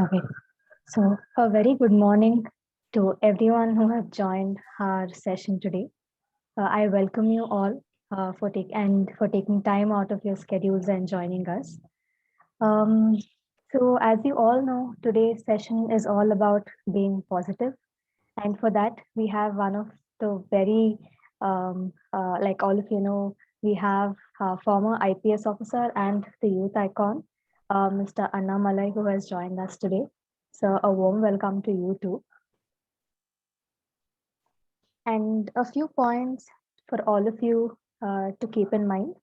Okay, so a very good morning to everyone who have joined our session today. I welcome you all for taking time out of your schedules and joining us. Um, so, as you all know, today's session is all about being positive, and for that we have one of the very like all of you know, we have former IPS officer and the youth icon, Mr. Annamalai, who has joined us today. So a warm welcome to you too. And a few points for all of you to keep in mind.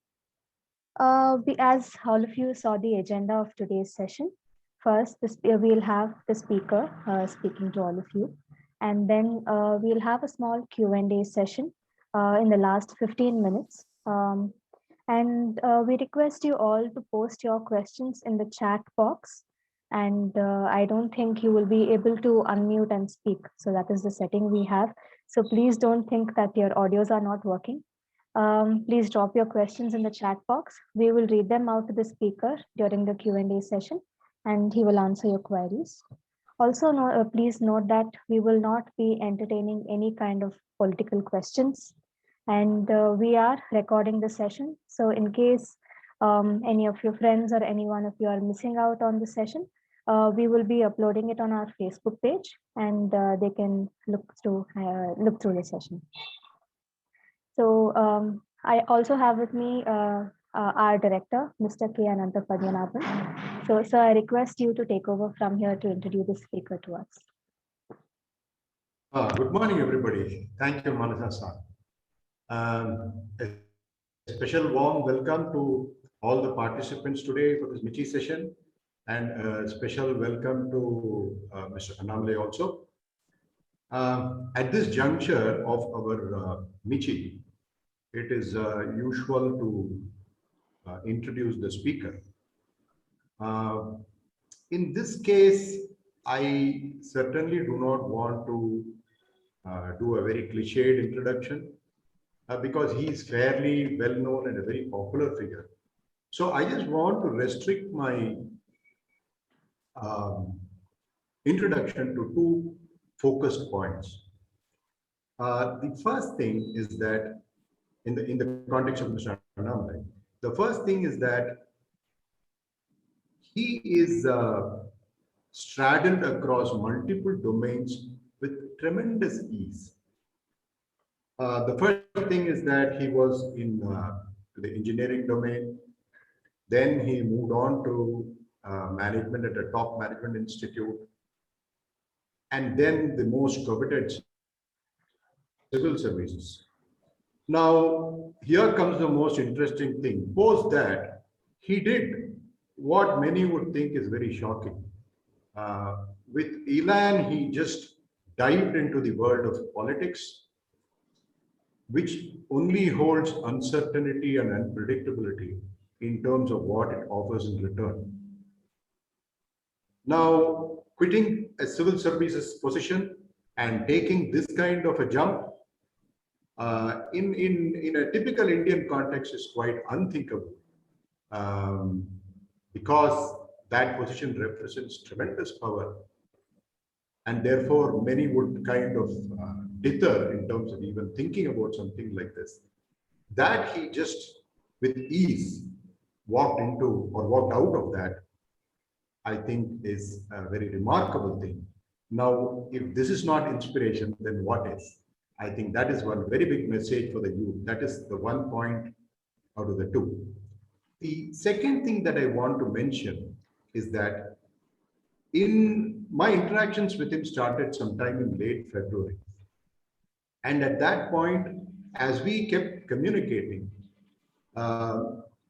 As all of you saw the agenda of today's session, first we'll have the speaker speaking to all of you, and then we'll have a small Q&A session in the last 15 minutes. And we request you all to post your questions in the chat box. And I don't think you will be able to unmute and speak. So that is the setting we have. So please don't think that your audios are not working. Please drop your questions in the chat box. We will read them out to the speaker during the Q&A session, and he will answer your queries. Also, please note that we will not be entertaining any kind of political questions, and we are recording the session. So in case any of your friends or any one of you are missing out on the session, we will be uploading it on our Facebook page, and they can look through the session. So I also have with me our director, Mr.K Annamalai. So, sir, I request you to take over from here to introduce the speaker to us. Good morning, everybody. Thank you, Manasa sir. A special warm welcome to all the participants today for this MICHI session, and a special welcome to Mr. Annamalai also. At this juncture of our MICHI, it is usual to introduce the speaker. In this case, I certainly do not want to do a very cliched introduction because he is fairly well known and a very popular figure. So I just want to restrict my introduction to two focused points. The first thing is that in the context of Mr. Annamalai, the first thing is that he is straddled across multiple domains with tremendous ease. The first thing is that he was in the engineering domain. Then he moved on to management at a top management institute. And then the most coveted civil services. Now, here comes the most interesting thing. Post that, he did what many would think is very shocking. With Elan, he just dived into the world of politics, which only holds uncertainty and unpredictability in terms of what it offers in return. Now, quitting a civil services position and taking this kind of a jump in a typical Indian context is quite unthinkable, because that position represents tremendous power, and therefore many would kind of deter in terms of even thinking about something like this. That he just with ease walked into or walked out of that, I think is a very remarkable thing. Now, if this is not inspiration, then what is? I think that is one very big message for the youth. That is the one point out of the two. The second thing that I want to mention is that in my interactions with him started sometime in late February. And at that point, as we kept communicating,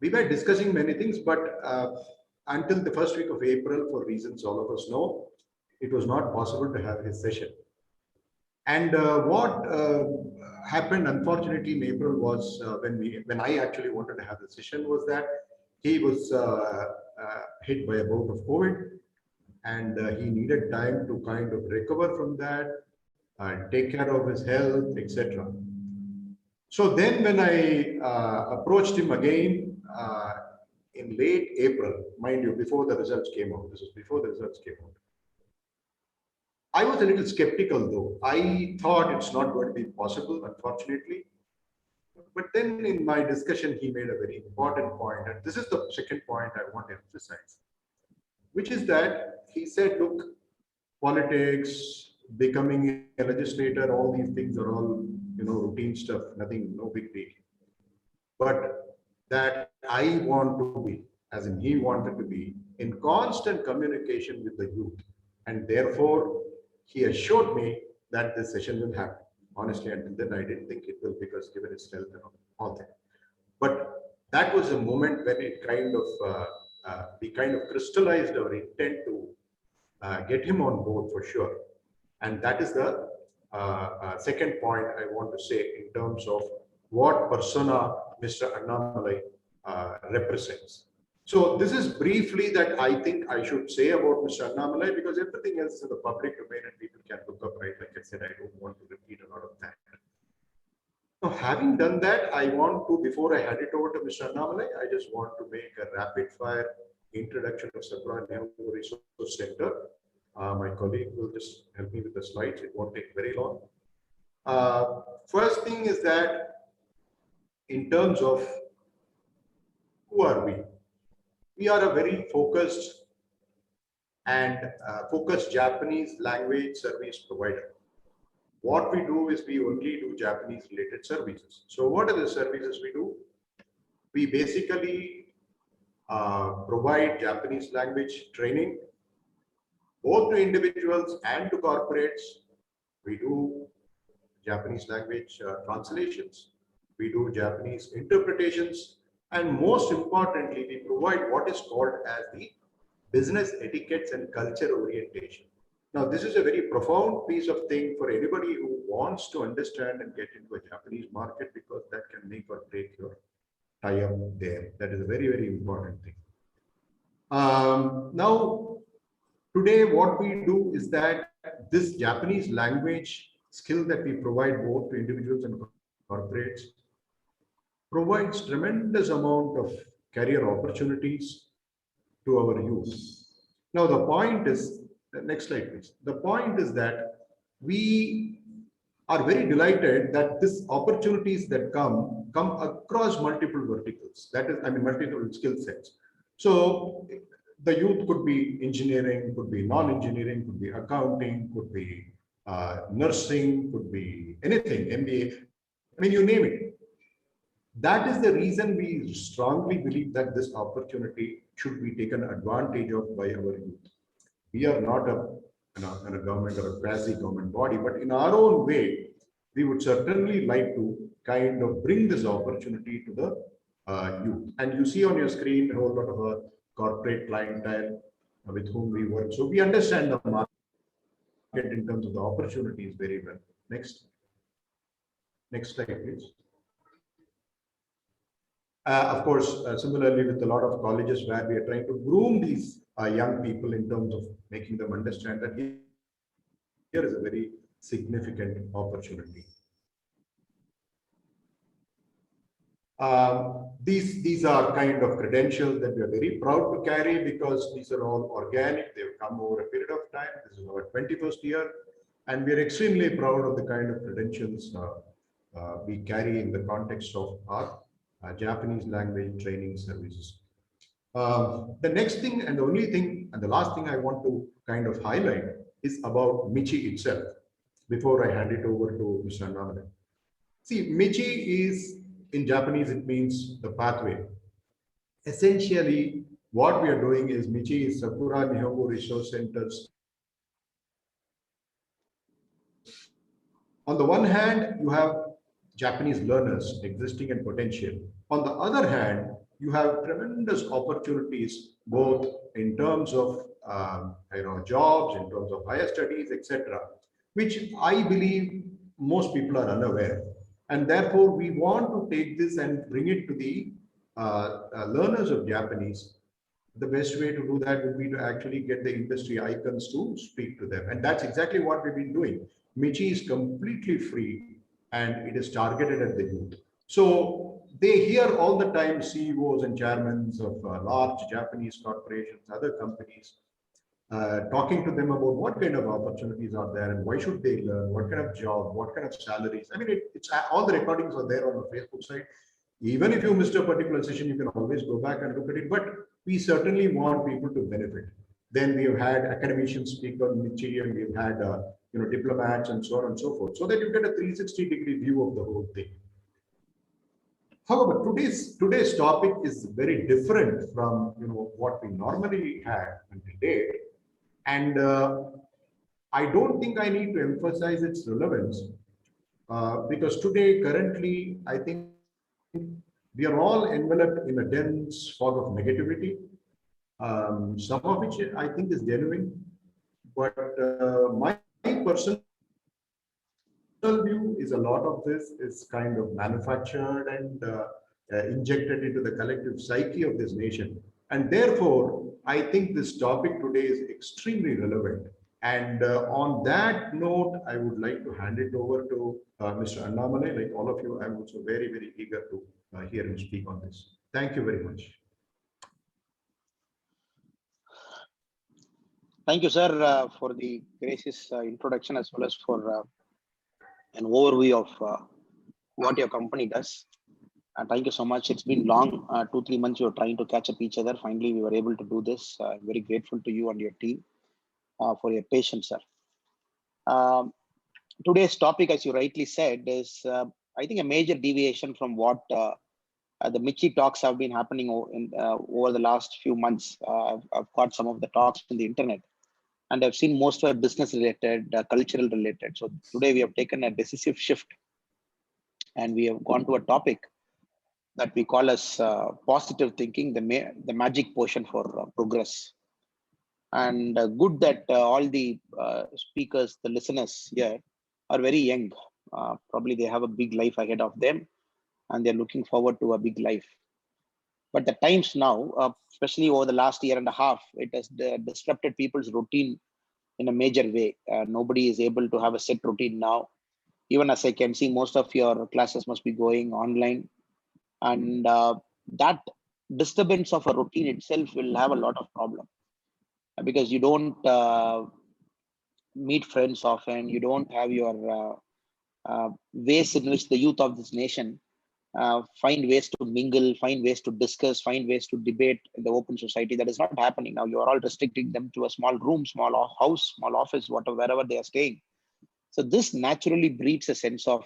we were discussing many things, but until the first week of April, for reasons all of us know, it was not possible to have his session. And what happened, unfortunately, in April was when I actually wanted to have the session, was that he was hit by a bout of COVID, and he needed time to kind of recover from that, take care of his health, etc. So then when I approached him again in late April, mind you, before the results came out, this was before the results came out. I was a little skeptical though. I thought it's not going to be possible, unfortunately. But then in my discussion, he made a very important point, and this is the second point I want to emphasize, which is that he said, look, politics, becoming a legislator, all these things are all, routine stuff, nothing, no big deal. But that I want to be, as in he wanted to be, in constant communication with the youth. And therefore, he assured me that this session will happen. Honestly, until then, I didn't think it will, because given his health and all that. But that was a moment when it kind of, we kind of crystallized our intent to get him on board for sure. And that is the second point I want to say in terms of what persona Mr. Annamalai represents. So this is briefly that I think I should say about Mr. Annamalai, because everything else is in the public domain and people can look up, right? Like I said, I don't want to repeat a lot of that. Now, having done that, I want to, before I hand it over to Mr. Annamalai, I just want to make a rapid fire introduction of Sakuraa Nihongo Resource Center. My colleague will just help me with the slides. It won't take very long. First thing is that in terms of who are we? We are a very focused Japanese language service provider. What we do is we only do Japanese related services. So what are the services we do? We basically provide Japanese language training both to individuals and to corporates. We do Japanese language translations. We do Japanese interpretations. And most importantly, we provide what is called as the business etiquettes and culture orientation. Now, this is a very profound piece of thing for anybody who wants to understand and get into a Japanese market, because that can make or break your tie-up there. That is a very, very important thing. Now, today, what we do is that this Japanese language skill that we provide both to individuals and corporates provides tremendous amount of career opportunities to our youth. Now, the point is, next slide, please. The point is that we are very delighted that these opportunities that come across multiple verticals. That is, multiple skill sets. So the youth could be engineering, could be non-engineering, could be accounting, could be nursing, could be anything, MBA, you name it. That is the reason we strongly believe that this opportunity should be taken advantage of by our youth. We are not a government or a quasi-government body, but in our own way, we would certainly like to kind of bring this opportunity to the youth. And you see on your screen a whole lot of a corporate clientele with whom we work. So we understand the market in terms of the opportunities very well. Next slide, please. Of course, similarly with a lot of colleges where we are trying to groom these young people in terms of making them understand that here is a very significant opportunity. These are kind of credentials that we are very proud to carry, because these are all organic. They've come over a period of time. This is our 21st year, and we are extremely proud of the kind of credentials we carry in the context of our Japanese language training services. The next thing and the only thing and the last thing I want to kind of highlight is about MICHI itself before I hand it over to Mr. Annamalai. See, MICHI is, in Japanese, it means the pathway. Essentially, what we are doing is MICHI is Sakuraa Nihongo Resource Centers. On the one hand, you have Japanese learners existing and potential. On the other hand, you have tremendous opportunities both in terms of jobs, in terms of higher studies, etc., which I believe most people are unaware. And therefore, we want to take this and bring it to the learners of Japanese. The best way to do that would be to actually get the industry icons to speak to them. And that's exactly what we've been doing. MICHI is completely free and it is targeted at the youth. So they hear all the time CEOs and chairmen of large Japanese corporations, other companies, talking to them about what kind of opportunities are there and why should they learn, what kind of job, what kind of salaries. I mean, it's all the recordings are there on the Facebook site. Even if you missed a particular session, you can always go back and look at it. But we certainly want people to benefit. Then we have had academicians speak on MICHI, and we've had diplomats and so on and so forth, so that you get a 360-degree view of the whole thing. However, today's topic is very different from what we normally had until date, and I don't think I need to emphasize its relevance because today, currently, I think we are all enveloped in a dense fog of negativity, some of which I think is genuine, but my personal view is a lot of this is kind of manufactured and injected into the collective psyche of this nation. And therefore, I think this topic today is extremely relevant. And on that note, I would like to hand it over to Mr. Annamalai. Like all of you, I'm also very, very eager to hear him speak on this. Thank you very much. Thank you, sir, for the gracious introduction as well as for an overview of what your company does. Thank you so much. It's been long, 2-3 months. We were trying to catch up each other. Finally, we were able to do this. I'm very grateful to you and your team for your patience, sir. Today's topic, as you rightly said, is I think a major deviation from what the MICHI talks have been happening over the last few months. I've got some of the talks on the internet, and I've seen most were business related, cultural related. So today we have taken a decisive shift, and we have gone to a topic that we call as positive thinking, the magic potion for progress. And good that all the speakers, the listeners here are very young. Probably they have a big life ahead of them, and they're looking forward to a big life. But the times now, especially over the last year and a half, it has disrupted people's routine in a major way. Nobody is able to have a set routine now. Even as I can see, most of your classes must be going online. And that disturbance of a routine itself will have a lot of problem, because you don't meet friends often. You don't have your ways in which the youth of this nation find ways to mingle, find ways to discuss, find ways to debate in the open society. That is not happening now. You are all restricting them to a small room, small house, small office, wherever they are staying. So this naturally breeds a sense of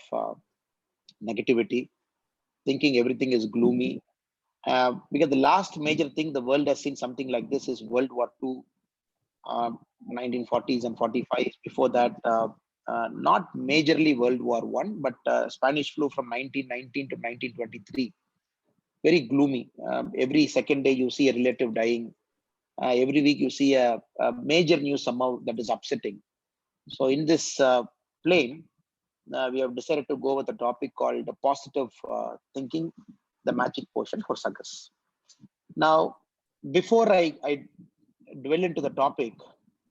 negativity, thinking everything is gloomy. Because the last major thing the world has seen something like this is World War II, 1940s and 45s. Before that, not majorly World War I, but Spanish flu from 1919 to 1923. Very gloomy. Every second day you see a relative dying. Every week you see a major news somehow that is upsetting. So in this plane, we have decided to go with a topic called positive thinking, the magic potion for success. Now, before I dwell into the topic,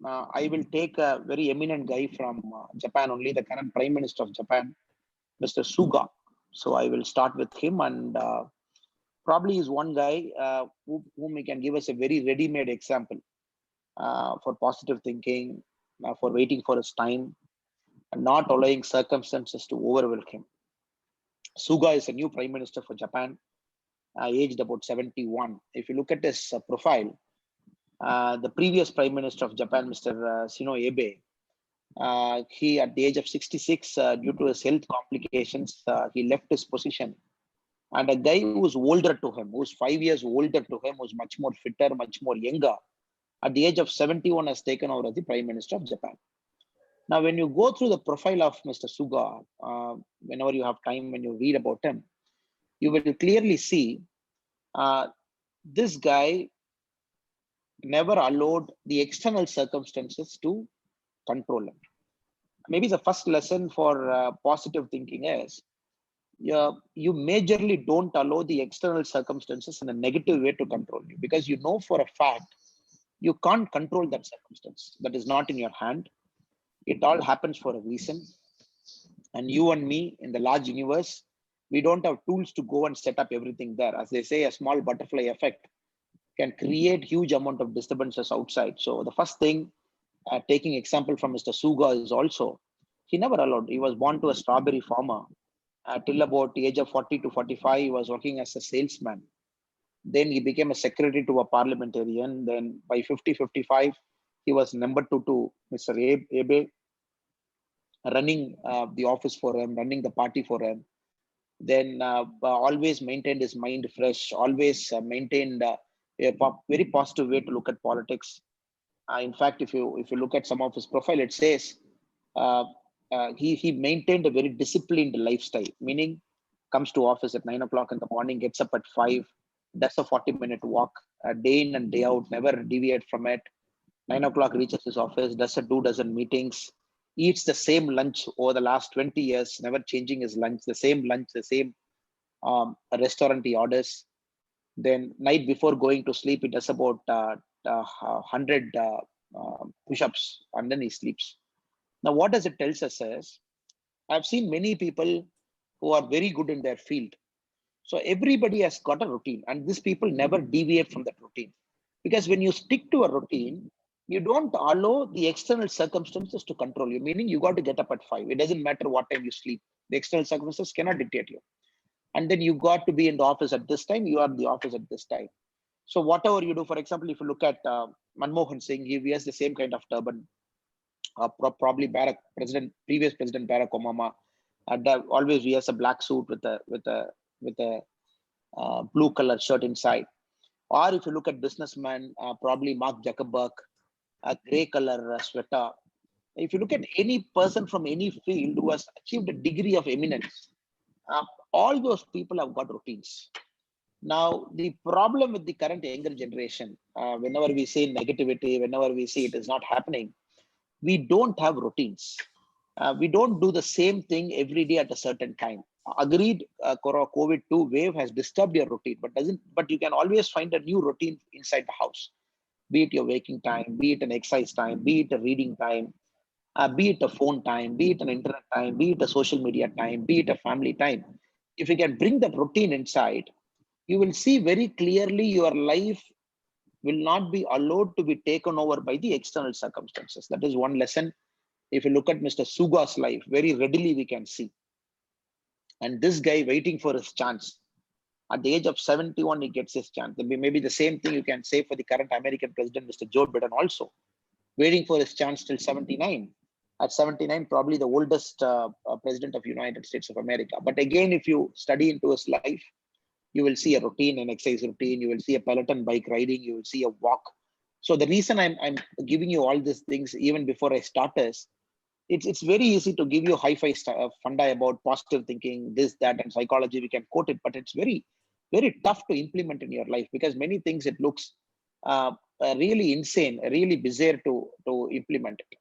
I will take a very eminent guy from Japan only, the current Prime Minister of Japan, Mr. Suga. So I will start with him, and probably is one guy whom he can give us a very ready-made example for positive thinking, for waiting for his time, and not allowing circumstances to overwhelm him. Suga is a new Prime Minister for Japan, aged about 71. If you look at his profile, the previous Prime Minister of Japan, Mr. Shinzo Abe, he at the age of 66, due to his health complications, he left his position. And a guy who was older to him, who's 5 years older to him, who's much more fitter, much more younger, at the age of 71 has taken over as the Prime Minister of Japan. Now, when you go through the profile of Mr. Suga, whenever you have time, when you read about him, you will clearly see this guy never allowed the external circumstances to control him. Maybe the first lesson for positive thinking is you majorly don't allow the external circumstances in a negative way to control you, because you know for a fact you can't control that circumstance. That is not in your hand. It all happens for a reason. And you and me in the large universe, we don't have tools to go and set up everything there. As they say, a small butterfly effect. can create huge amount of disturbances outside. So the first thing, taking example from Mr. Suga is also, he never allowed, he was born to a strawberry farmer. Till about the age of 40 to 45, he was working as a salesman. Then he became a secretary to a parliamentarian. Then by 50, 55, he was number two to Mr. Abe, running the office for him, running the party for him. Then always maintained his mind fresh, always maintained a very positive way to look at politics. In fact, if you look at some of his profile, it says uh, he maintained a very disciplined lifestyle, meaning comes to office at 9 o'clock in the morning, gets up at 5, does a 40-minute walk, day in and day out, never deviate from it. 9 o'clock reaches his office, does a 2 dozen meetings, eats the same lunch over the last 20 years, never changing his lunch, the same restaurant he orders. Then night before going to sleep, he does about 100 push-ups and then he sleeps. Now, what does it tells us is, I've seen many people who are very good in their field. So everybody has got a routine, and these people never deviate from that routine. Because when you stick to a routine, you don't allow the external circumstances to control you, meaning you got to get up at 5. It doesn't matter what time you sleep. The external circumstances cannot dictate you. And then you got to be in the office at this time, you are in the office at this time. So whatever you do, for example, if you look at Manmohan Singh, he wears the same kind of turban. Probably previous President Barack Obama, always wears a black suit with a blue color shirt inside. Or if you look at businessman, probably Mark Zuckerberg, a gray color sweater. If you look at any person from any field who has achieved a degree of eminence, all those people have got routines. Now, the problem with the current younger generation, whenever we say negativity, whenever we see it is not happening, we don't have routines. We don't do the same thing every day at a certain time. Agreed, COVID-2 wave has disturbed your routine, but you can always find a new routine inside the house. Be it your waking time, be it an exercise time, be it a reading time, be it a phone time, be it an internet time, be it a social media time, be it a family time. If you can bring that routine inside, you will see very clearly your life will not be allowed to be taken over by the external circumstances. That is one lesson. If you look at Mr. Suga's life, very readily we can see. And this guy waiting for his chance. At the age of 71, he gets his chance. Maybe the same thing you can say for the current American president, Mr. Joe Biden also. Waiting for his chance till 79. At 79, probably the oldest president of United States of America. But again, if you study into his life, you will see a routine, an exercise routine. You will see a peloton bike riding. You will see a walk. So the reason I'm giving you all these things even before I start is, it's very easy to give you hi-fi funda about positive thinking, this, that, and psychology. We can quote it, but it's very, very tough to implement in your life because many things it looks really insane, really bizarre to implement it.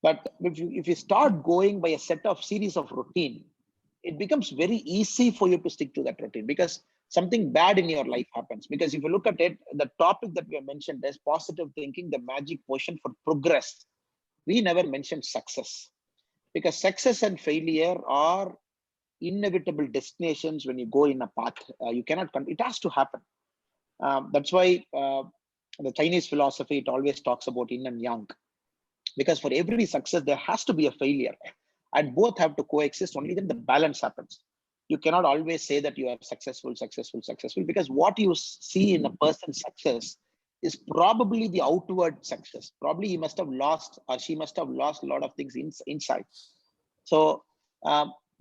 But if you start going by a set of series of routine, it becomes very easy for you to stick to that routine because something bad in your life happens. Because if you look at it, the topic that we have mentioned is positive thinking, the magic potion for progress. We never mentioned success because success and failure are inevitable destinations when you go in a path. You cannot, it has to happen. That's why the Chinese philosophy, it always talks about yin and yang. Because for every success, there has to be a failure. And both have to coexist, only then the balance happens. You cannot always say that you are successful, because what you see in a person's success is probably the outward success. Probably he must have lost or she must have lost a lot of things inside. So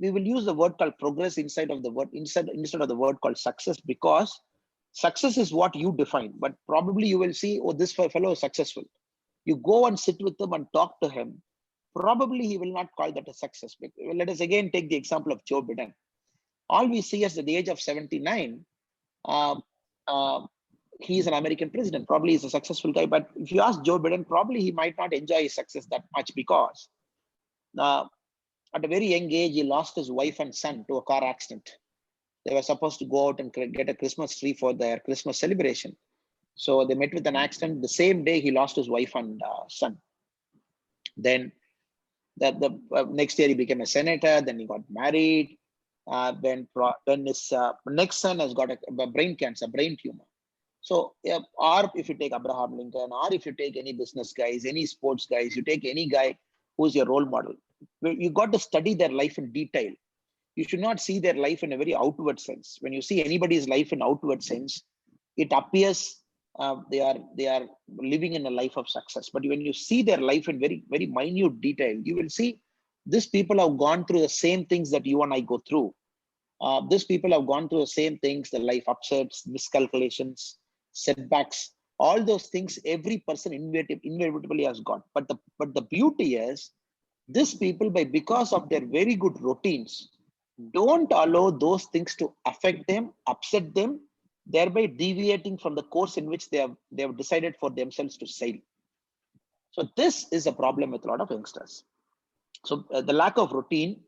we will use the word called progress instead of the word called success, because success is what you define. But probably you will see, oh, this fellow is successful. You go and sit with him and talk to him. Probably he will not call that a success. Let us again take the example of Joe Biden. All we see is at the age of 79, he's an American president. Probably he's a successful guy. But if you ask Joe Biden, probably he might not enjoy his success that much because at a very young age, he lost his wife and son to a car accident. They were supposed to go out and get a Christmas tree for their Christmas celebration. So they met with an accident. The same day, he lost his wife and son. Then the next year, he became a senator. Then he got married. Then his next son has got a brain cancer, brain tumor. So, or if you take Abraham Lincoln, or if you take any business guys, any sports guys, you take any guy who's your role model, you got to study their life in detail. You should not see their life in a very outward sense. When you see anybody's life in outward sense, it appears they are living in a life of success. But when you see their life in very minute detail, you will see these people have gone through the same things that you and I go through. These people have gone through the same things: the life upsets, miscalculations, setbacks, all those things. Every person inevitably has got. But the beauty is, these people, because of their very good routines, don't allow those things to affect them, upset them, thereby deviating from the course in which they have decided for themselves to sail. So this is a problem with a lot of youngsters. So the lack of routine,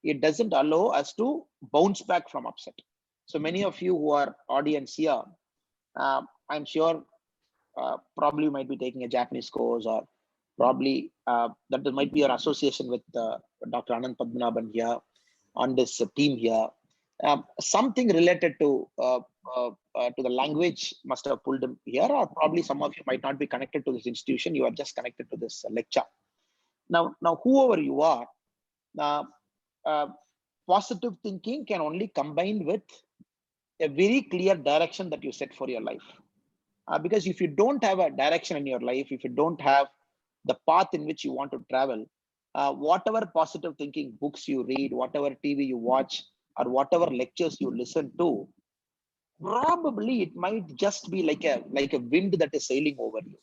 it doesn't allow us to bounce back from upset. So many of you who are audience here, I'm sure probably you might be taking a Japanese course, or probably that might be your association with Dr. Anand Padmanabhan here on this team here. Something related to the language must have pulled him here, or probably some of you might not be connected to this institution. You are just connected to this lecture. Now, whoever you are, uh, positive thinking can only combine with a very clear direction that you set for your life. Because if you don't have a direction in your life, if you don't have the path in which you want to travel, whatever positive thinking books you read, whatever TV you watch, or whatever lectures you listen to, probably it might just be like a wind that is sailing over you.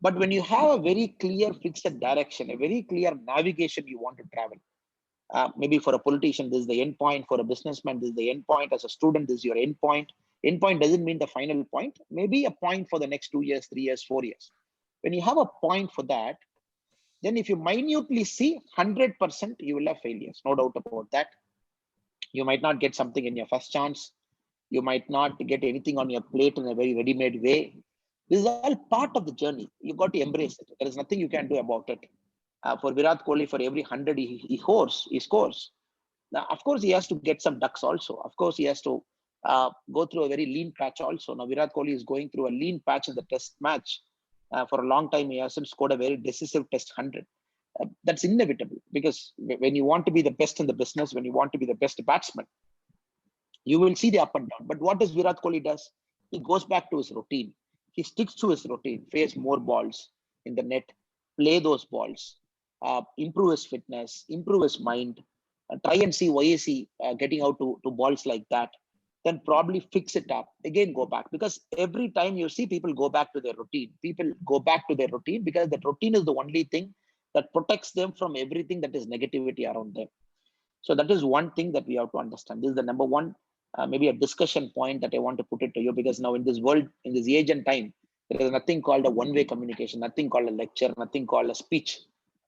But when you have a very clear fixed direction, a very clear navigation you want to travel, maybe for a politician, this is the end point. For a businessman, this is the end point. As a student, this is your end point. End point doesn't mean the final point. Maybe a point for the next 2 years, 3 years, 4 years. When you have a point for that, then if you minutely see 100%, you will have failures. No doubt about that. You might not get something in your first chance. You might not get anything on your plate in a very ready-made way. This is all part of the journey. You got to embrace it. There is nothing you can do about it. For Virat Kohli, for every 100 he scores. Now, of course, he has to get some ducks also. Of course, he has to go through a very lean patch also. Now, Virat Kohli is going through a lean patch in the test match. For a long time, he hasn't scored a very decisive test 100. That's inevitable, because when you want to be the best in the business, when you want to be the best batsman, you will see the up and down. But what does Virat Kohli does? He goes back to his routine. He sticks to his routine, face more balls in the net, play those balls, improve his fitness, improve his mind, try and see why is he getting out to balls like that, then probably fix it up, again go back. Because every time you see people go back to their routine, because that routine is the only thing that protects them from everything that is negativity around them. So that is one thing that we have to understand. This is the number one, maybe a discussion point that I want to put it to you, because now in this world, in this age and time, there is nothing called a one-way communication, nothing called a lecture, nothing called a speech.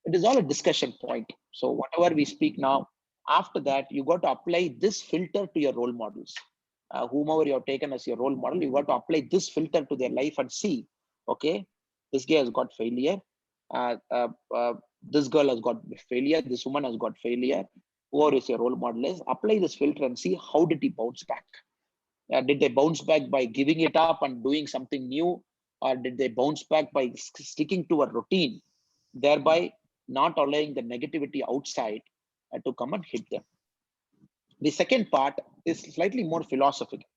It is all a discussion point. So whatever we speak now, after that, you got to apply this filter to your role models. Whomever you have taken as your role model, you got to apply this filter to their life and see, okay, this guy has got failure. This girl has got failure. This woman has got failure. Whoever is your role model is, apply this filter and see how did he bounce back. Did they bounce back by giving it up and doing something new, or did they bounce back by sticking to a routine, thereby not allowing the negativity outside to come and hit them? The second part is slightly more philosophical,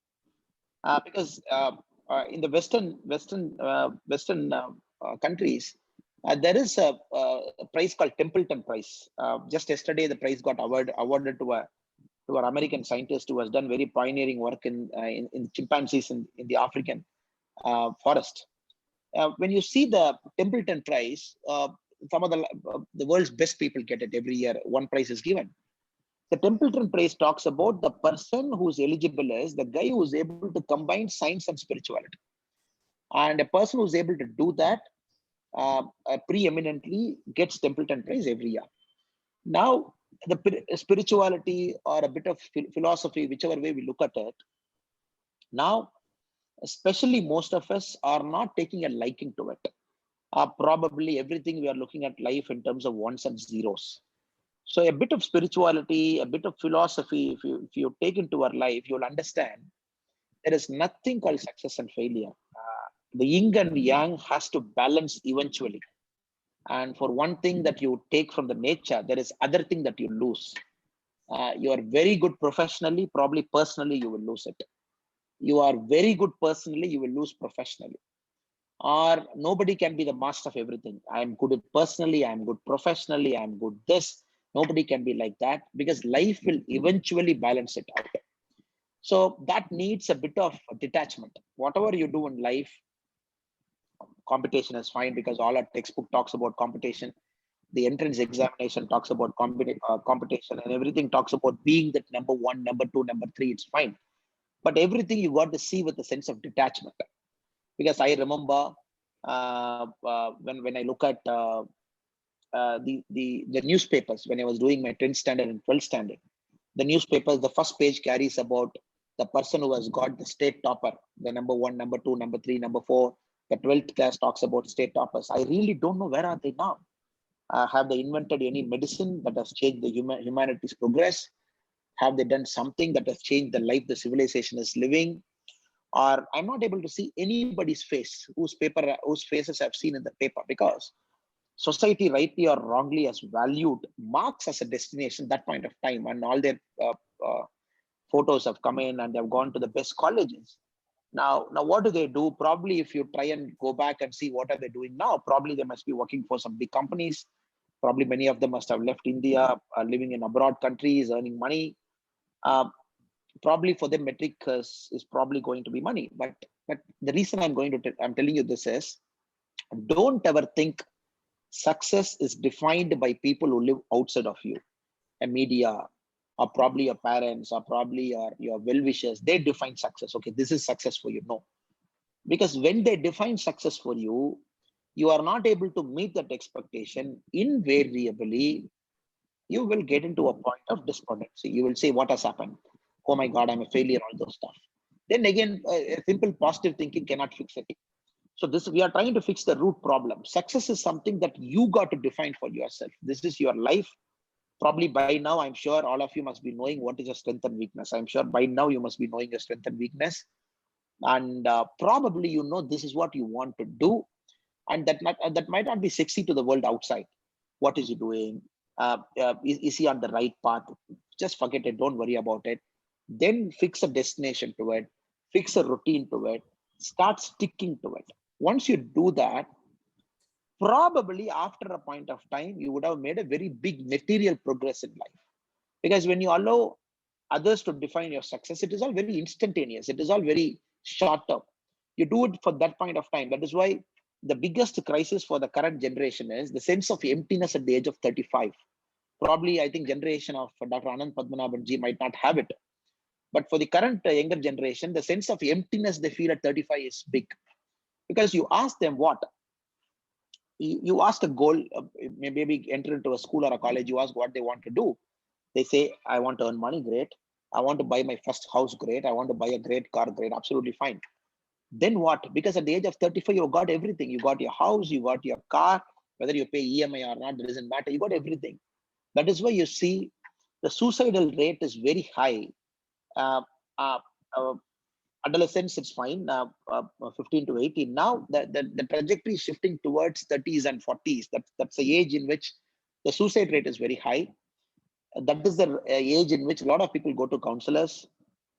because in the Western countries, there is a prize called Templeton Prize. Just yesterday, the prize got awarded to an American scientist who has done very pioneering work in chimpanzees in the African forest. When you see the Templeton Prize, some of the world's best people get it every year. One prize is given. The Templeton Prize talks about the person who's eligible is the guy who's able to combine science and spirituality. And a person who's able to do that preeminently gets Templeton Prize every year. Now, the spirituality or a bit of philosophy, whichever way we look at it, now, especially most of us are not taking a liking to it. Probably everything we are looking at life in terms of ones and zeros. So a bit of spirituality, a bit of philosophy, if you take into our life, you'll understand There is nothing called success and failure. The yin and yang has to balance eventually. And for one thing that you take from the nature, there is other thing that you lose. You are very good professionally, probably personally you will lose it. You are very good personally, you will lose professionally. Or nobody can be the master of everything. I'm good at personally, I'm good professionally, I'm good this. Nobody can be like that, because life will eventually balance it out. So that needs a bit of detachment. Whatever you do in life, competition is fine, because all our textbook talks about competition. The entrance examination talks about competition, and everything talks about being that number one, number two, number three. It's fine. But everything you got to see with a sense of detachment. Because I remember when I look at the newspapers, when I was doing my 10th standard and 12th standard, the newspapers, the first page carries about the person who has got the state topper, the number one, number two, number three, number four. The 12th class talks about state toppers. I really don't know where are they now. Have they invented any medicine that has changed the humanity's progress? Have they done something that has changed the life the civilization is living? Or I'm not able to see anybody's face whose faces I've seen in the paper, because society, rightly or wrongly, has valued marks as a destination that point of time, and all their photos have come in and they've gone to the best colleges. Now what do they do? Probably if you try and go back and see what are they doing now, probably they must be working for some big companies. Probably many of them must have left India, living in abroad countries, earning money. Probably for them, metric is probably going to be money. But the reason I'm telling you this is, don't ever think success is defined by people who live outside of you, a media, or probably your parents, or probably your well-wishers. They define success. Okay, this is success for you. No, because when they define success for you, you are not able to meet that expectation. Invariably, you will get into a point of despondency. You will say, what has happened? Oh my God, I'm a failure, all those stuff. Then again, a simple positive thinking cannot fix it. So we are trying to fix the root problem. Success is something that you got to define for yourself. This is your life. Probably by now, I'm sure all of you must be knowing what is your strength and weakness. I'm sure by now you must be knowing your strength and weakness. And probably you know this is what you want to do. And that might not be sexy to the world outside. What is he doing? Is he on the right path? Just forget it. Don't worry about it. Then fix a destination to it. Fix a routine to it. Start sticking to it. Once you do that, probably after a point of time, you would have made a very big material progress in life. Because when you allow others to define your success, it is all very instantaneous. It is all very short term. You do it for that point of time. That is why the biggest crisis for the current generation is the sense of emptiness at the age of 35. Probably, I think generation of Dr. Anand Padmanabhan ji might not have it. But for the current younger generation, the sense of emptiness they feel at 35 is big. Because you ask them what? You ask a goal, maybe enter into a school or a college, you ask what they want to do. They say, I want to earn money, great. I want to buy my first house, great. I want to buy a great car, great, absolutely fine. Then what? Because at the age of 35, you got everything. You got your house, you got your car, whether you pay EMI or not, doesn't matter. You got everything. That is why you see the suicidal rate is very high. Uh, uh, uh, Adolescence, it's fine, 15 to 18. Now the trajectory is shifting towards 30s and 40s. That's the age in which the suicide rate is very high. That is the age in which a lot of people go to counselors.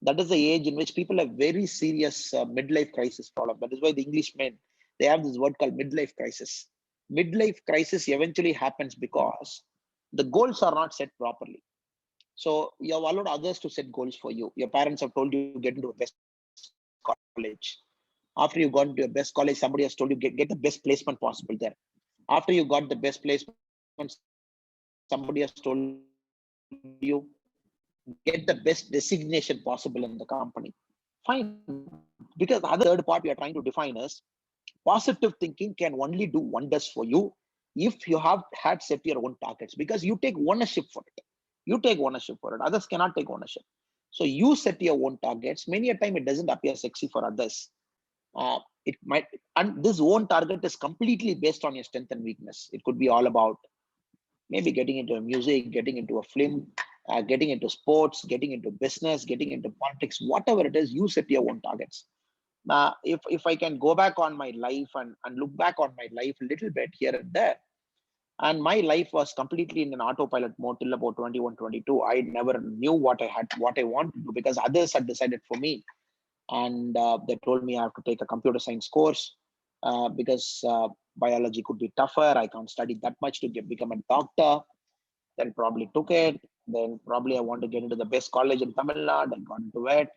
That is the age in which people have very serious midlife crisis problem. That is why the Englishmen, they have this word called midlife crisis. Midlife crisis eventually happens because the goals are not set properly. So you have allowed others to set goals for you. Your parents have told you get into a best college. After you got into a best college, somebody has told you get the best placement possible there. After you got the best placement, somebody has told you get the best designation possible in the company. Fine. Because the other third part we are trying to define is positive thinking can only do wonders for you if you have had set your own targets, because you take ownership for it. You take ownership for it. Others cannot take ownership. So you set your own targets. Many a time it doesn't appear sexy for others. It might, and this own target is completely based on your strength and weakness. It could be all about maybe getting into music, getting into a film, getting into sports, getting into business, getting into politics, whatever it is, you set your own targets. If I can go back on my life and look back on my life a little bit here and there, and my life was completely in an autopilot mode till about 21, 22. I never knew what I wanted to do because others had decided for me. And they told me I have to take a computer science course because biology could be tougher. I can't study that much to become a doctor. Then probably took it. Then probably I want to get into the best college in Tamil Nadu. I got into it.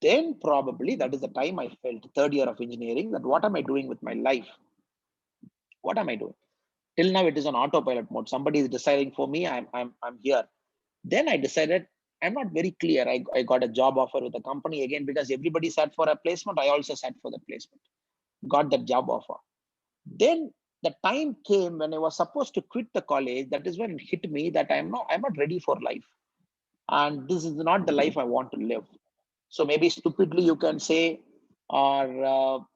Then probably that is the time I felt, third year of engineering, that what am I doing with my life? What am I doing? Till now, it is on autopilot mode. Somebody is deciding for me. I'm here. Then I decided I'm not very clear. I got a job offer with the company again because everybody sat for a placement. I also sat for the placement. Got that job offer. Then the time came when I was supposed to quit the college. That is when it hit me that I'm not ready for life, and this is not the life I want to live. So maybe stupidly you can say, or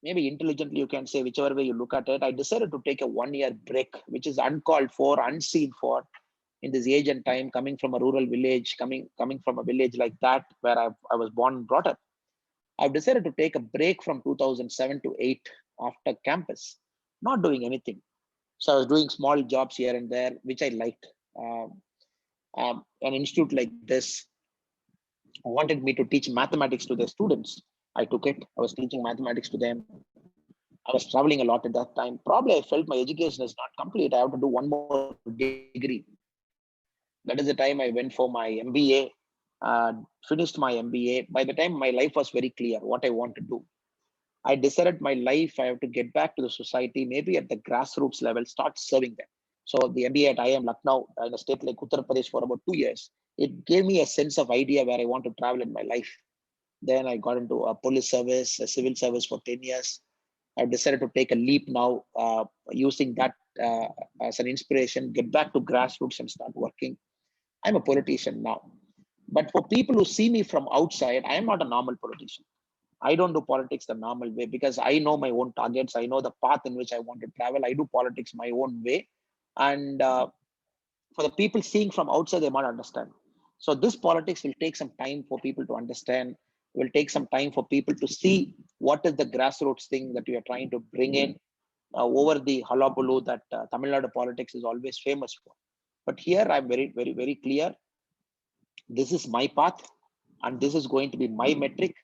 maybe intelligently you can say, whichever way you look at it. I decided to take a 1-year break, which is uncalled for, unseen for, in this age and time, coming from a rural village, coming from a village like that where I was born and brought up. I've decided to take a break from 2007 to 8 after campus, not doing anything. So I was doing small jobs here and there, which I liked. An institute like this wanted me to teach mathematics to their students. I took it. I was teaching mathematics to them. I was traveling a lot at that time. Probably I felt my education is not complete. I have to do one more degree. That is the time I went for my MBA, finished my MBA. By the time my life was very clear what I want to do, I decided my life, I have to get back to the society, maybe at the grassroots level, start serving them. So the MBA at IIM Lucknow in a state like Uttar Pradesh for about 2 years, it gave me a sense of idea where I want to travel in my life. Then I got into a police service, a civil service for 10 years. I've decided to take a leap now, using that as an inspiration, get back to grassroots and start working. I'm a politician now. But for people who see me from outside, I am not a normal politician. I don't do politics the normal way because I know my own targets. I know the path in which I want to travel. I do politics my own way. And for the people seeing from outside, they might understand. So this politics will take some time for people to understand. It will take some time for people to see what is the grassroots thing that we are trying to bring in over the hullabaloo that Tamil Nadu politics is always famous for. But here I'm very, very, very clear. This is my path, and this is going to be my metric,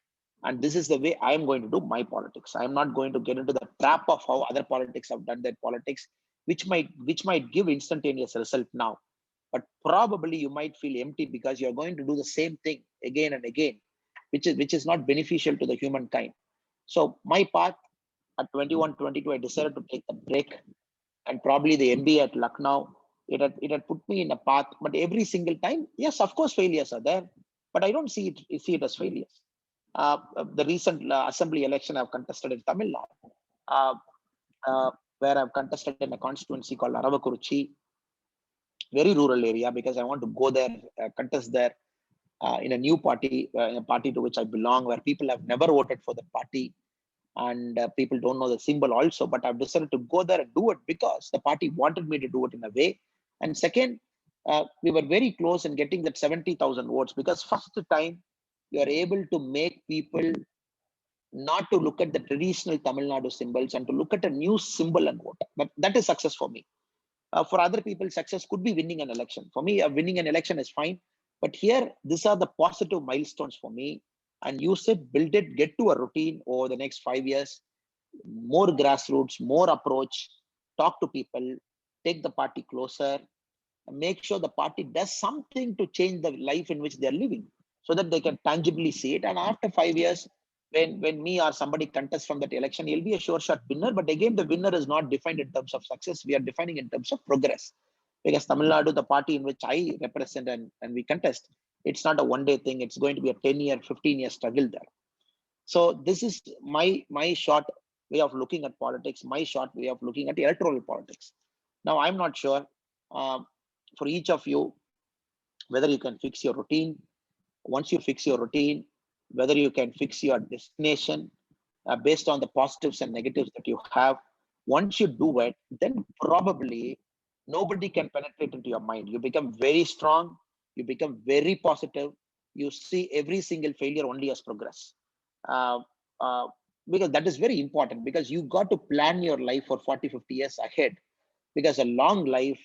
and this is the way I'm going to do my politics. I'm not going to get into the trap of how other politics have done their politics, which might give instantaneous result now, but probably you might feel empty because you're going to do the same thing again and again, which is not beneficial to the humankind. So my path at 21, 22, I decided to take a break, and probably the MBA at Lucknow, it had put me in a path. But every single time, yes, of course, failures are there, but I don't see it as failures. The recent assembly election I've contested in Tamil Nadu, uh, uh, where I've contested in a constituency called Aravakuruchi, very rural area, because I want to go there, contest there in a new party, a party to which I belong, where people have never voted for the party, and people don't know the symbol also. But I've decided to go there and do it because the party wanted me to do it in a way. And second, we were very close in getting that 70,000 votes, because first time you are able to make people not to look at the traditional Tamil Nadu symbols and to look at a new symbol and vote. But that is success for me. For other people, success could be winning an election. For me, winning an election is fine. But here, these are the positive milestones for me. And use it, build it, get to a routine over the next 5 years. More grassroots, more approach, talk to people, take the party closer, make sure the party does something to change the life in which they're living so that they can tangibly see it. And after 5 years, when me or somebody contests from that election, he'll be a sure shot winner. But again, the winner is not defined in terms of success. We are defining in terms of progress. Because Tamil Nadu, the party in which I represent and we contest, it's not a one-day thing. It's going to be a 10-year, 15-year struggle there. So this is my short way of looking at politics, my short way of looking at electoral politics. Now, I'm not sure for each of you whether you can fix your routine. Once you fix your routine, whether you can fix your destination based on the positives and negatives that you have. Once you do it, then probably nobody can penetrate into your mind. You become very strong. You become very positive. You see every single failure only as progress. Uh, uh, because that is very important, because you got to plan your life for 40, 50 years ahead. Because a long life,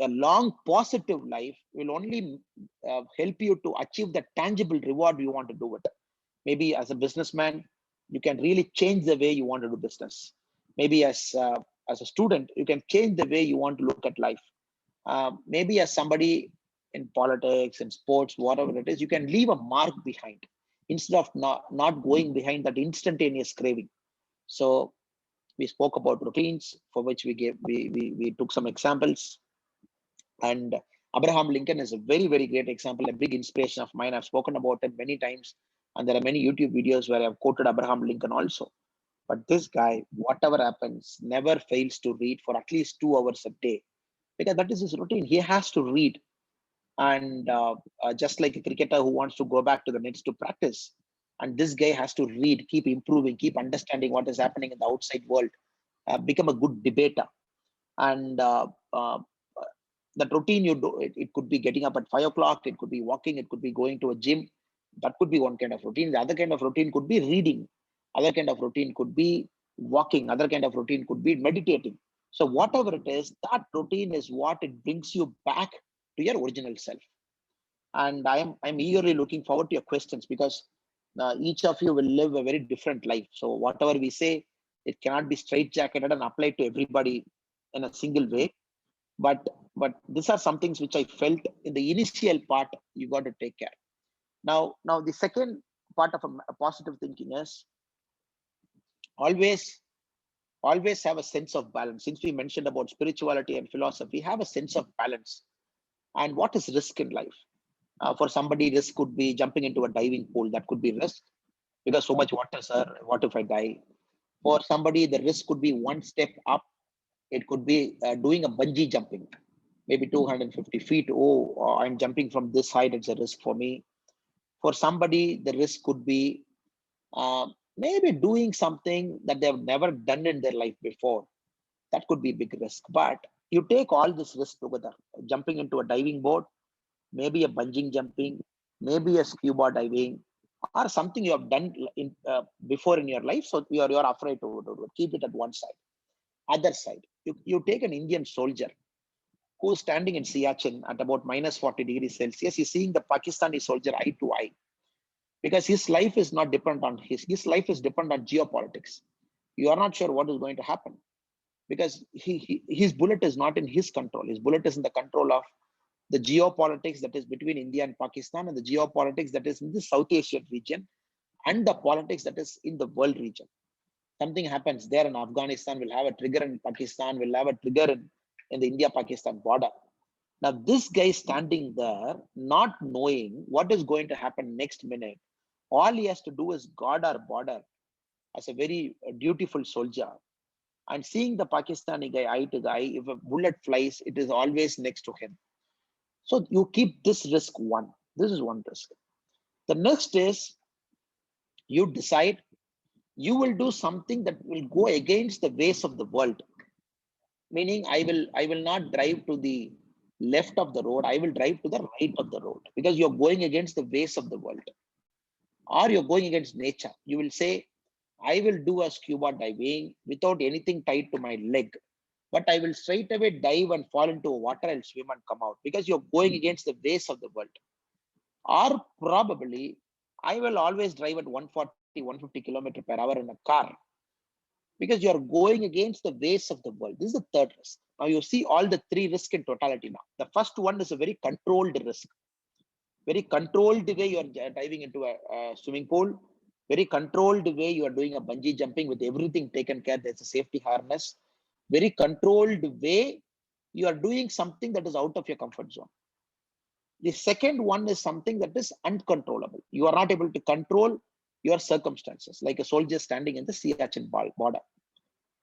a long positive life will only help you to achieve the tangible reward you want to do it. Maybe as a businessman, you can really change the way you want to do business. Maybe as a student, you can change the way you want to look at life. Maybe as somebody in politics and sports, whatever it is, you can leave a mark behind instead of not going behind that instantaneous craving. So we spoke about routines, for which we took some examples. And Abraham Lincoln is a very, very great example, a big inspiration of mine. I've spoken about it many times, and there are many YouTube videos where I've quoted Abraham Lincoln also. But this guy, whatever happens, never fails to read for at least 2 hours a day, because that is his routine. He has to read. And just like a cricketer who wants to go back to the nets to practice, and this guy has to read, keep improving, keep understanding what is happening in the outside world, become a good debater. And that routine you do, it could be getting up at 5 o'clock, it could be walking, it could be going to a gym. That could be one kind of routine. The other kind of routine could be reading. Other kind of routine could be walking. Other kind of routine could be meditating. So whatever it is, that routine is what it brings you back to your original self. And I'm eagerly looking forward to your questions, because each of you will live a very different life. So whatever we say, it cannot be straitjacketed and applied to everybody in a single way. But these are some things which I felt in the initial part you got to take care. Now the second part of a positive thinking is always have a sense of balance. Since we mentioned about spirituality and philosophy, have a sense of balance. And what is risk in life? For somebody, risk could be jumping into a diving pool. That could be risk, because so much water, sir, what if I die? For somebody, the risk could be one step up. It could be doing a bungee jumping, maybe 250 feet. Oh, I'm jumping from this height, it's a risk for me. For somebody, the risk could be maybe doing something that they've never done in their life before. That could be a big risk. But you take all this risk together, jumping into a diving board, maybe a bungee jumping, maybe a scuba diving, or something you have done before in your life. So you're afraid to keep it at one side. Other side, you take an Indian soldier who's standing in Siachen at about minus 40 degrees Celsius. He's seeing the Pakistani soldier eye to eye, because his life is not dependent on his life is dependent on geopolitics. You are not sure what is going to happen, because his bullet is not in his control. His bullet is in the control of the geopolitics that is between India and Pakistan, and the geopolitics that is in the South Asian region, and the politics that is in the world region. Something happens there in Afghanistan, will have a trigger in Pakistan, will have a trigger in the India-Pakistan border. Now, this guy standing there, not knowing what is going to happen next minute, all he has to do is guard our border as a very dutiful soldier. And seeing the Pakistani guy eye to eye, if a bullet flies, it is always next to him. So you keep this risk one. This is one risk. The next is you decide you will do something that will go against the ways of the world. Meaning I will not drive to the left of the road. I will drive to the right of the road, because you're going against the ways of the world, or you're going against nature. You will say, I will do a scuba diving without anything tied to my leg, but I will straight away dive and fall into water and swim and come out, because you're going against the ways of the world. Or probably I will always drive at 140, 150 kilometers per hour in a car, because you're going against the ways of the world. This is the third risk. Now you see all the three risks in totality. Now the first one is a very controlled risk. Very controlled way you are diving into a swimming pool. Very controlled way you are doing a bungee jumping with everything taken care. There's a safety harness. Very controlled way you are doing something that is out of your comfort zone. The second one is something that is uncontrollable. You are not able to control your circumstances, like a soldier standing in the Siachen border.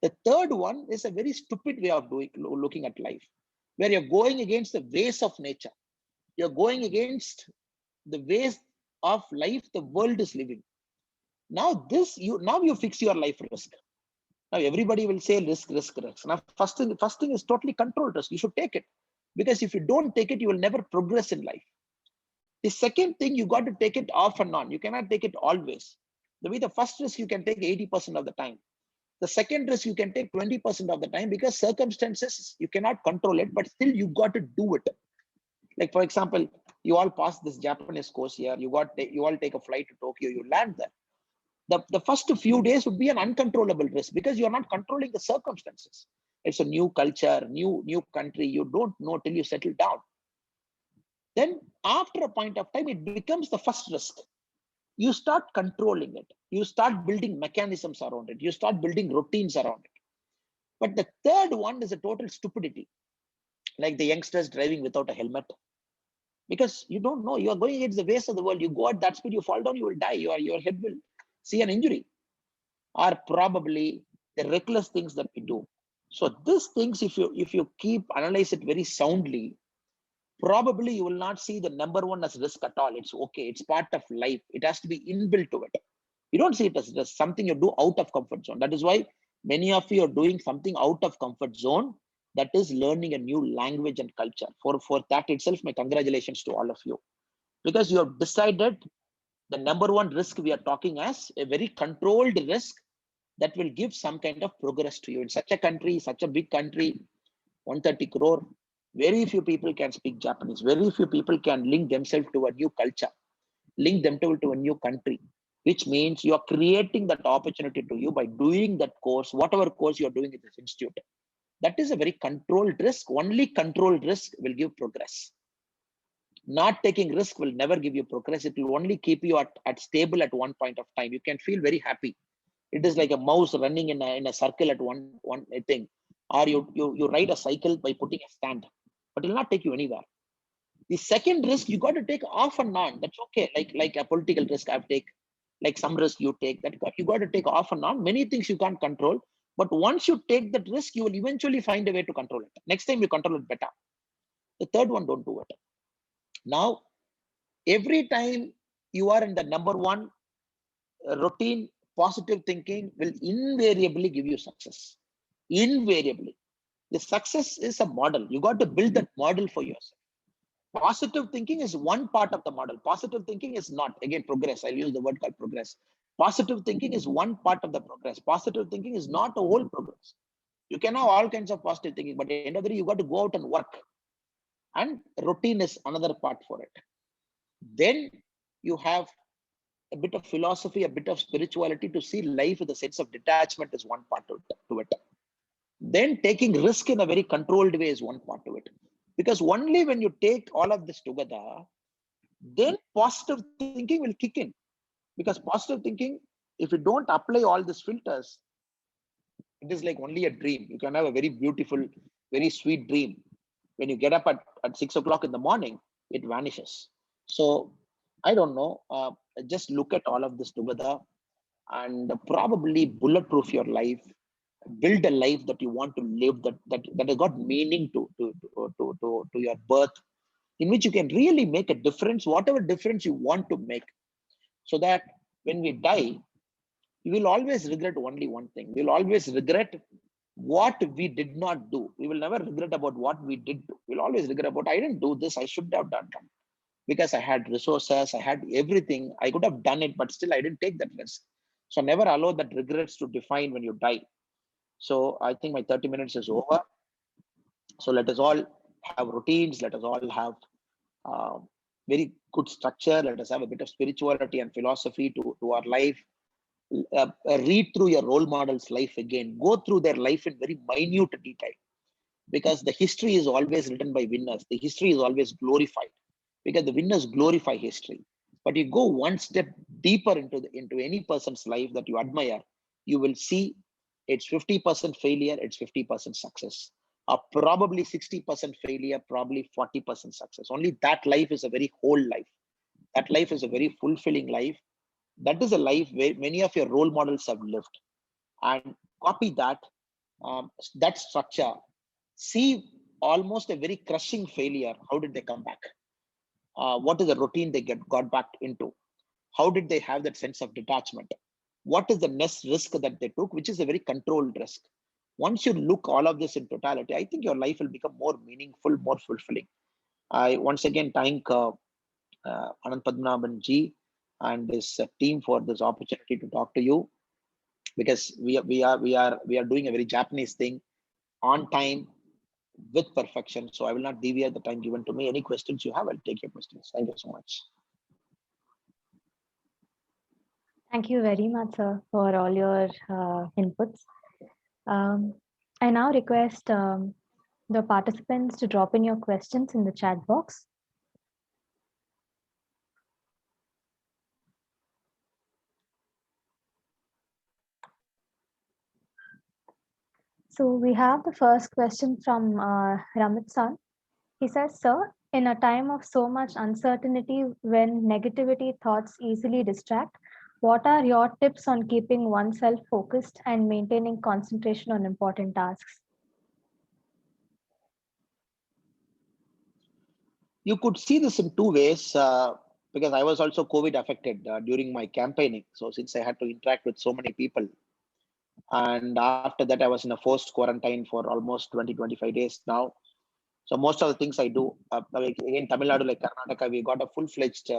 The third one is a very stupid way of looking at life, where you're going against the ways of nature. You're going against the ways of life the world is living. Now you fix your life risk. Now everybody will say risk. Now first thing is totally controlled risk. You should take it, because if you don't take it, you will never progress in life. The second thing, you got to take it off and on. You cannot take it always. The first risk you can take 80% of the time. The second risk you can take 20% of the time, because circumstances, you cannot control it, but still you got to do it. Like for example, you all pass this Japanese course here, you all take a flight to Tokyo, you land there. The first few days would be an uncontrollable risk because you're not controlling the circumstances. It's a new culture, new country. You don't know till you settle down. Then after a point of time, it becomes the first risk. You start controlling it. You start building mechanisms around it. You start building routines around it. But the third one is a total stupidity. Like the youngsters driving without a helmet. Because you don't know, you are going against the waves of the world. You go at that speed, you fall down, you will die. Your head will see an injury. Or probably the reckless things that we do. So these things, if you keep analyze it very soundly, probably you will not see the number one as risk at all. It's okay. It's part of life. It has to be inbuilt to it. You don't see it as just something you do out of comfort zone. That is why many of you are doing something out of comfort zone. That is learning a new language and culture. For that itself, my congratulations to all of you. Because you have decided the number one risk we are talking as a very controlled risk that will give some kind of progress to you. In such a country, such a big country, 130 crore, very few people can speak Japanese. Very few people can link themselves to a new culture, link themselves to a new country, which means you are creating that opportunity to you by doing that course, whatever course you are doing in this institute. That is a very controlled risk. Only controlled risk will give progress. Not taking risk will never give you progress. It will only keep you at stable at one point of time. You can feel very happy. It is like a mouse running in a circle at one thing. Or you ride a cycle by putting a stand, but it will not take you anywhere. The second risk you got to take off and on. That's okay. Like a political risk I've take, like some risk you take, that you got to take off and on. Many things you can't control, but once you take that risk, you will eventually find a way to control it. Next time you control it better. The third one, don't do it. Now, every time you are in the number one routine, positive thinking will invariably give you success. Invariably. The success is a model. You got to build that model for yourself. Positive thinking is one part of the model. Positive thinking is not, again, progress. I'll use the word called progress. Positive thinking is one part of the progress. Positive thinking is not a whole progress. You can have all kinds of positive thinking, but at the end of the day, you got to go out and work. And routine is another part for it. Then you have a bit of philosophy, a bit of spirituality to see life with a sense of detachment is one part to it. Then taking risk in a very controlled way is one part to it. Because only when you take all of this together, then positive thinking will kick in. Because positive thinking, if you don't apply all these filters, it is like only a dream. You can have a very beautiful, very sweet dream. When you get up at 6 o'clock in the morning, it vanishes. So I don't know. Just look at all of this together and probably bulletproof your life. Build a life that you want to live, that has got meaning to your birth, in which you can really make a difference, whatever difference you want to make, so that when we die, you will always regret only one thing. We will always regret what we did not do. We will never regret about what we did do. We'll always regret about, I didn't do this, I should have done that. Because I had resources, I had everything, I could have done it, but still I didn't take that risk. So never allow that regrets to define when you die. So I think my 30 minutes is over. So let us all have routines. Let us all have very good structure. Let us have a bit of spirituality and philosophy to our life. Read through your role model's life again. Go through their life in very minute detail. Because the history is always written by winners. The history is always glorified. Because the winners glorify history. But you go one step deeper into any person's life that you admire, you will see it's 50% failure, it's 50% success. Probably 60% failure, probably 40% success. Only that life is a very whole life. That life is a very fulfilling life. That is a life where many of your role models have lived. And copy that structure. See almost a very crushing failure. How did they come back? What is the routine they got back into? How did they have that sense of detachment? What is the next risk that they took, which is a very controlled risk? Once you look all of this in totality, I think your life will become more meaningful, more fulfilling. I once again thank Anand Padmanabhan ji and his team for this opportunity to talk to you, because we are doing a very Japanese thing, on time with perfection. So I will not deviate the time given to me. Any questions you have, I'll take your questions. Thank you so much. Thank you very much, sir, for all your inputs. I now request the participants to drop in your questions in the chat box. So we have the first question from Ramit San. He says, sir, in a time of so much uncertainty when negativity thoughts easily distract, what are your tips on keeping oneself focused and maintaining concentration on important tasks? You could see this in two ways, because I was also COVID affected during my campaigning. So since I had to interact with so many people, and after that I was in a forced quarantine for almost 20-25 days now. So most of the things I do, like in Tamil Nadu, like Karnataka, we got a full-fledged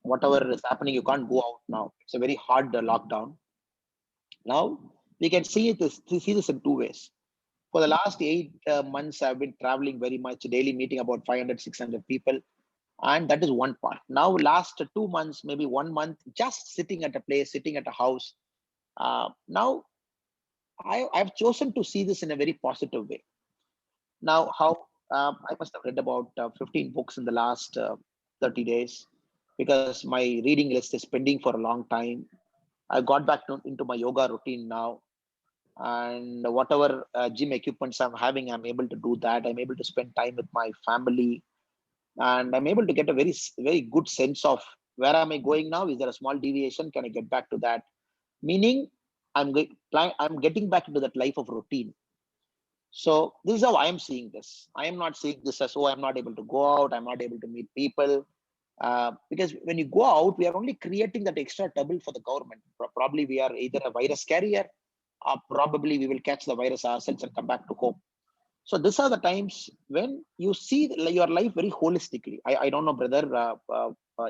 whatever is happening, you can't go out now. It's a very hard lockdown. Now we can see this in two ways. For the last 8 months, I've been traveling very much, daily meeting about 500-600 people. And that is one part. Now, last 2 months, maybe 1 month, just sitting at a place, sitting at a house. Now, I've chosen to see this in a very positive way. Now, how I must have read about 15 books in the last 30 days, because my reading list is pending for a long time. I got back into my yoga routine now. And whatever gym equipments I'm having, I'm able to do that. I'm able to spend time with my family, and I'm able to get a very good sense of where am I going now. Is there a small deviation? Can I get back to that? Meaning, I'm getting back into that life of routine. So this is how I am seeing this. I am not seeing this as, oh, I'm not able to go out, I'm not able to meet people. Because when you go out, we are only creating that extra trouble for the government. Probably we are either a virus carrier, or probably we will catch the virus ourselves and come back to home. So these are the times when you see your life very holistically. I don't know, brother,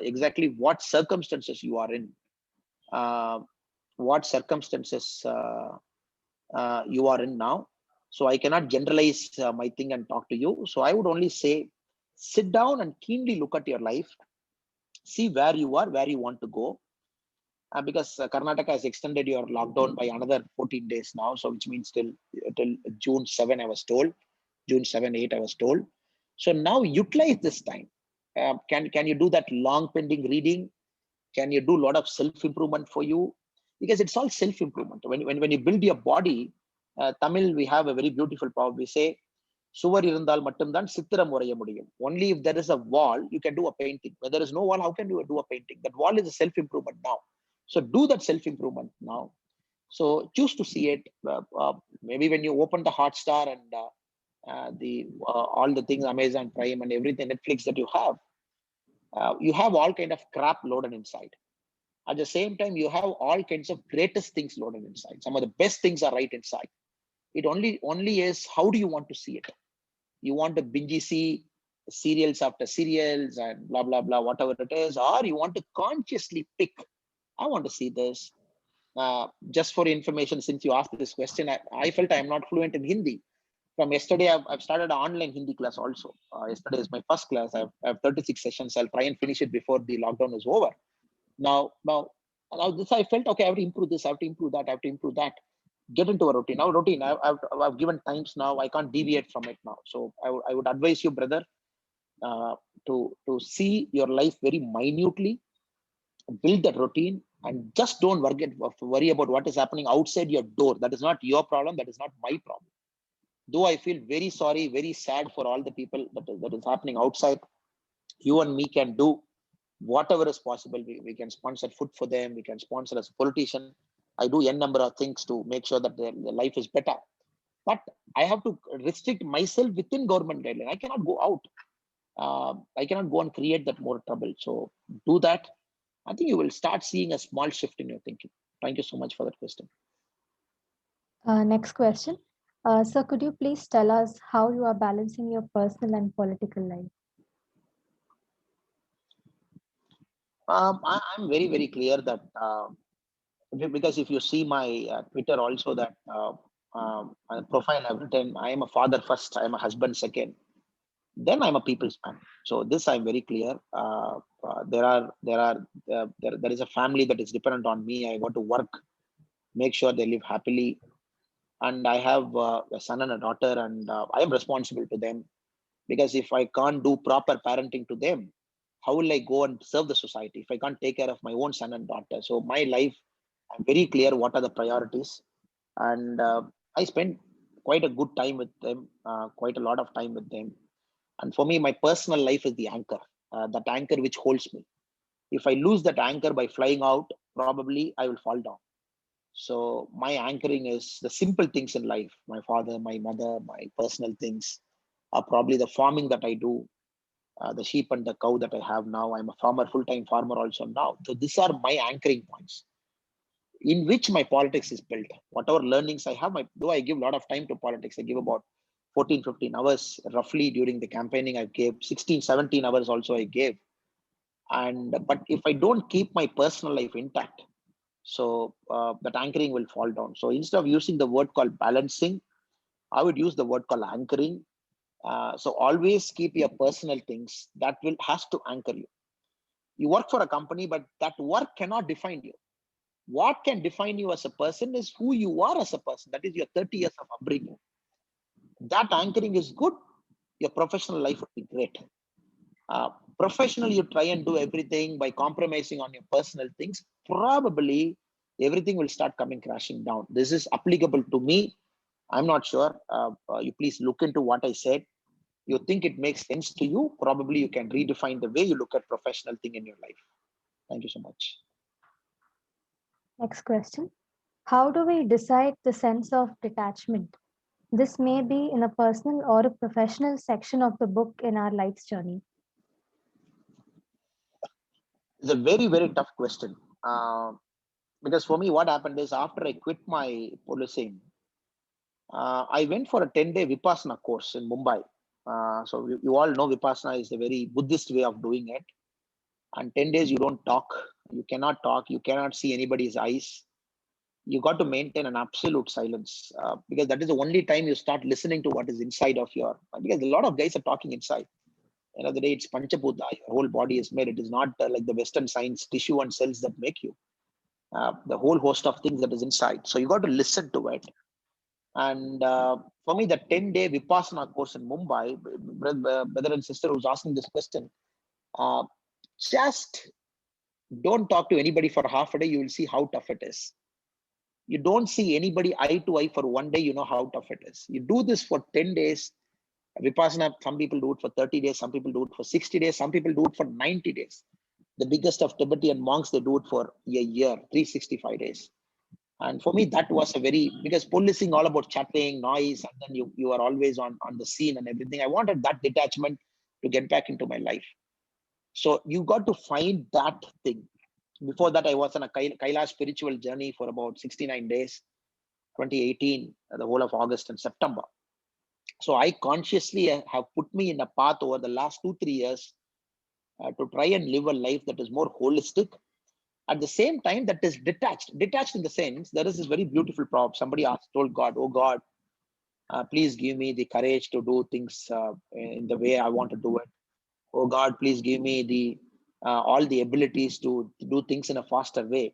exactly what circumstances you are in, what circumstances you are in now. So I cannot generalize my thing and talk to you. So I would only say, sit down and keenly look at your life, see where you are, where you want to go. Because Karnataka has extended your lockdown by another 14 days now. So which means till June 7, I was told. June 7, 8, I was told. So now utilize this time. Can you do that long pending reading? Can you do a lot of self-improvement for you? Because it's all self-improvement. When you build your body, Tamil, we have a very beautiful power. We say, சுவர் இருந்தால் மட்டும்தான் சித்திரம் வரைய முடியும். Only if there is a wall, you can do a painting. When there is no wall, how can you do a painting? That wall is a self-improvement now. So do that self-improvement now. So choose to see it. Maybe when you open the Hotstar and all the things, Amazon Prime and everything, Netflix that you have all kind of crap loaded inside. At the same time, you have all kinds of greatest things loaded inside. Some of the best things are right inside. It only is, how do you want to see it? You want to binge see serials after serials and blah blah blah, whatever it is, or you want to consciously pick, I want to see this. Just for information, since you asked this question, I felt I am not fluent in Hindi. From yesterday, I've started an online Hindi class also. Yesterday is my first class. I have 36 sessions. I'll try and finish it before the lockdown is over. Now this, I felt, okay, I have to improve this, I have to improve that, I have to improve that. Get into a routine. Now routine, I've given times now, I can't deviate from it now. So I would advise you, brother, to see your life very minutely, build that routine, and just don't worry about what is happening outside your door. That is not your problem, that is not my problem. Though I feel very sorry, very sad for all the people that is happening outside, you and me can do whatever is possible. We can sponsor food for them, we can sponsor as a politician. I do n number of things to make sure that their life is better. But I have to restrict myself within government guideline. I cannot go out. I cannot go and create that more trouble. So do that. I think you will start seeing a small shift in your thinking. Thank you so much for that question. Next question. So could you please tell us how you are balancing your personal and political life? I'm very, very clear that because if you see my Twitter also, that profile I've written, I am a father first, I am a husband second, then I'm a people's man. So this I'm very clear. There is a family that is dependent on me. I want to work, make sure they live happily, and I have a son and a daughter, and I am responsible to them, because if I can't do proper parenting to them, how will I go and serve the society if I can't take care of my own son and daughter? So my life, I'm very clear what are the priorities, and I spend quite a good time with them, quite a lot of time with them. And for me, my personal life is the anchor, that anchor which holds me. If I lose that anchor by flying out, probably I will fall down. So my anchoring is the simple things in life. My father, my mother, my personal things are probably the farming that I do, the sheep and the cow that I have now. I'm a farmer, full-time farmer also now. So these are my anchoring points in which my politics is built. Whatever learnings I have, though I give a lot of time to politics, I give about 14, 15 hours roughly during the campaigning. I gave 16, 17 hours also I gave. But if I don't keep my personal life intact, so that anchoring will fall down. So instead of using the word called balancing, I would use the word called anchoring. So always keep your personal things that will has to anchor you. You work for a company, but that work cannot define you. What can define you as a person is who you are as a person. That is your 30 years of upbringing. That anchoring is good. Your professional life would be great. Uh, Professionally, you try and do everything by compromising on your personal things. Probably everything will start coming crashing down. This is applicable to me. I'm not sure. You please look into what I said. You think it makes sense to you, probably you can redefine the way you look at professional thing in your life. Thank you so much. Next question. How do we decide the sense of detachment? This may be in a personal or a professional section of the book in our life's journey. It's a very, very tough question. Uh, because for me, what happened is after I quit my policing, I went for a 10-day Vipassana course in Mumbai. So you all know Vipassana is a very Buddhist way of doing it. And 10 days you don't talk, you cannot talk, you cannot see anybody's eyes. You got to maintain an absolute silence, because that is the only time you start listening to what is inside of your, because a lot of guys are talking inside. End of the day, it's Panchabhuta, your whole body is made. It is not like the Western science, tissue and cells that make you. The whole host of things that is inside. So you got to listen to it. And for me, the 10-day Vipassana course in Mumbai, brother and sister who's asking this question, uh, just don't talk to anybody for half a day. You will see how tough it is. You don't see anybody eye to eye for one day. You know how tough it is. You do this for 10 days. Vipassana, some people do it for 30 days. Some people do it for 60 days. Some people do it for 90 days. The biggest of Tibetan monks, they do it for a year, 365 days. And for me, that was a very, because policing all about chatting, noise, and then you are always on the scene and everything. I wanted that detachment to get back into my life. So you got to find that thing. Before that, I was on a Kailash spiritual journey for about 69 days, 2018, the whole of August and September. So I consciously have put me in a path over the last 2-3 years to try and live a life that is more holistic. At the same time, that is detached in the sense, there is this very beautiful proverb. Somebody asked, told God, oh God, please give me the courage to do things in the way I want to do it. Oh God, please give me the all the abilities to do things in a faster way.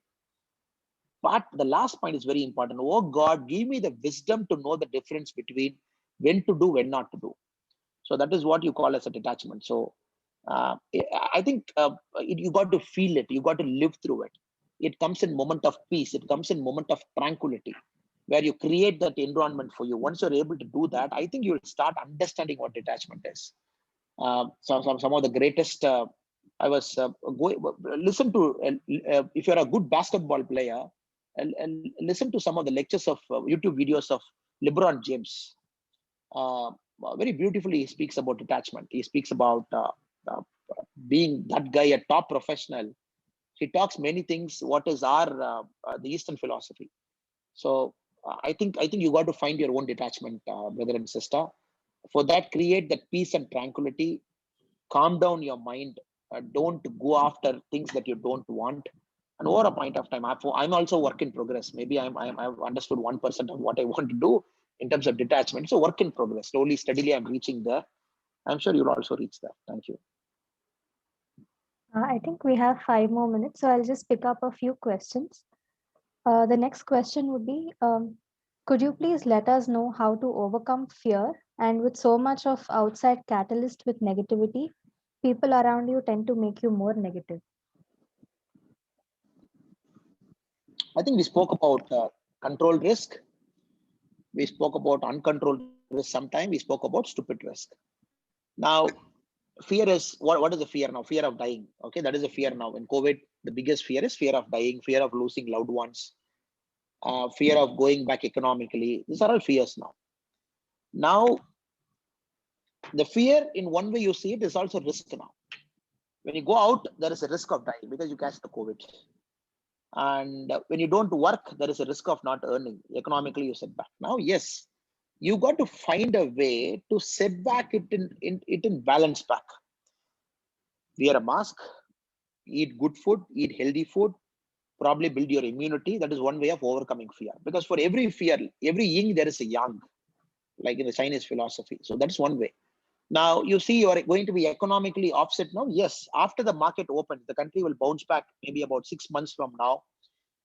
But the last point is very important. Oh God, give me the wisdom to know the difference between when to do, when not to do. So that is what you call as a detachment. So I think you got to feel it. You got to live through it. It comes in moment of peace. It comes in moment of tranquility, where you create that environment for you. Once you're able to do that, I think you'll start understanding what detachment is. Some of the greatest. I was listen to if you're a good basketball player, and listen to some of the lectures of YouTube videos of LeBron James. Very beautifully, he speaks about detachment. He speaks about uh, being that guy, a top professional. He talks many things. What is our the Eastern philosophy? So I think you got to find your own detachment, brother and sister. For that, create that peace and tranquility. Calm down your mind. Don't go after things that you don't want. And over a point of time, I'm also work in progress. Maybe I've understood 1% of what I want to do in terms of detachment. So work in progress. Slowly, steadily, I'm reaching there. I'm sure you'll also reach there. Thank you. I think we have 5 more minutes, so I'll just pick up a few questions. The next question would be, could you please let us know how to overcome fear? And with so much of outside catalyst with negativity, people around you tend to make you more negative. I think we spoke about controlled risk. We spoke about uncontrolled risk sometime. We spoke about stupid risk. Now, fear is what is the fear now? Fear of dying. Okay, that is a fear now. In COVID, the biggest fear is fear of dying, fear of losing loved ones, fear of going back economically. These are all fears now. Now, the fear in one way you see it is also risk now. When you go out, there is a risk of dying because you catch the COVID. And when you don't work, there is a risk of not earning. Economically, you set back. Now, yes, you got to find a way to set back it in balance back. Wear a mask, eat good food, eat healthy food, probably build your immunity. That is one way of overcoming fear. Because for every fear, every yin, there is a yang, like in the Chinese philosophy. So that's one way. Now, you see, you are going to be economically offset now. Yes, after the market opens, the country will bounce back maybe about 6 months from now.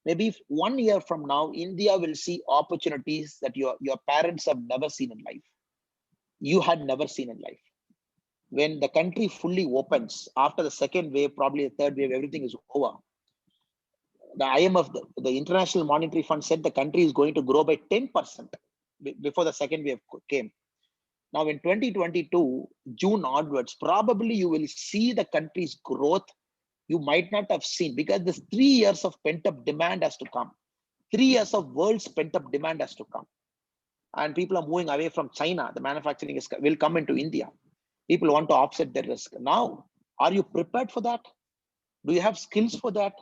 Maybe 1 year from now, India will see opportunities that your parents have never seen in life. You had never seen in life. When the country fully opens, after the second wave, probably the third wave, everything is over. The IMF, the International Monetary Fund, said the country is going to grow by 10% before the second wave came. Now, in 2022, June onwards, probably you will see the country's growth you might not have seen, because this 3 years of pent-up demand has to come. 3 years of world's pent-up demand has to come. And people are moving away from China. The manufacturing will come into India. People want to offset their risk. Now, are you prepared for that? Do you have skills for that?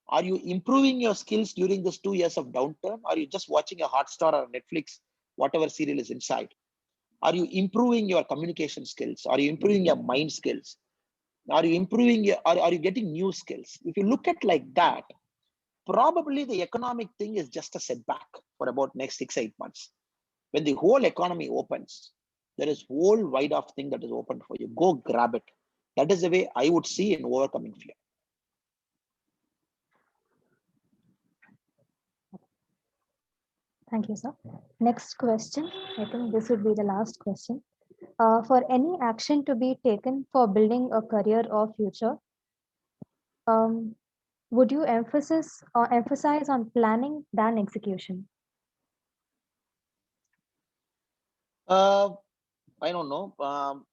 Are you improving your skills during this 2 years of downturn? Are you just watching a Hotstar or Netflix, whatever serial is inside? Are you improving your communication skills? Are you improving your mind skills? Are you improving your, are you getting new skills? If you look at like that, probably the economic thing is just a setback for about next 6-8 months. When the whole economy opens, there is whole wide of thing that is open for you. Go grab it. That is the way I would see in overcoming fear. Thank you, sir. Next question. I think this would be the last question. For any action to be taken for building a career or future, would you emphasize on planning than execution? I don't know.